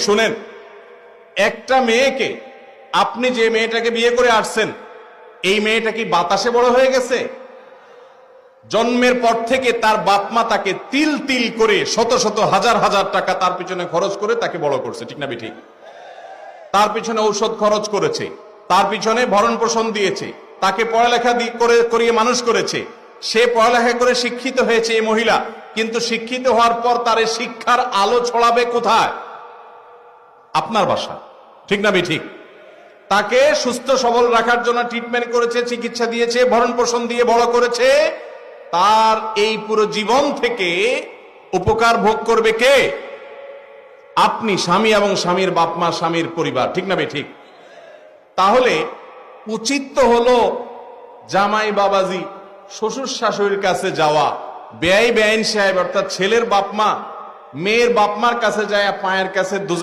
শুনেন, একটা মেয়েকে, আপনি যে মেয়েটাকে বিয়ে করে আসছেন, এই মেয়েটা কি বাতাসে বড় হয়ে গেছে? জন্মের পর থেকে তার বাপ মা তাকে তিল তিল করে শত শত হাজার হাজার টাকা তার পিছনে খরচ করে তাকে বড় করছে, ঠিক না ঠিক? তার পিছনে ঔষধ খরচ করেছে, তার পিছনে ভরণ পোষণ দিয়েছে, তাকে পড়ালেখা করিয়ে মানুষ করেছে। সে পড়ালেখা করে শিক্ষিত হয়েছে এই মহিলা, কিন্তু শিক্ষিত হওয়ার পর তার এই শিক্ষার আলো ছড়াবে কোথায়? আপনার বাসা, ঠিক না ঠিক? তাকে সুস্থ সবল রাখার জন্য ট্রিটমেন্ট করেছে, চিকিৎসা দিয়েছে, ভরণ পোষণ দিয়ে বড় করেছে। তার এই পুরো জীবন থেকে উপকার ভোগ করবে কে? আপনি, স্বামী এবং স্বামীর বাপ মা, স্বামীর পরিবার, ঠিক না ঠিক? তাহলে উচিত তো হলো জামাই বাবাজি, শ্বশুর শাশুড়ির কাছে যাওয়া, বেআই বেআইন সাহেব অর্থাৎ ছেলের বাপ মা মেয়ের বাপ মার কাছে যায় পায়ের কাছে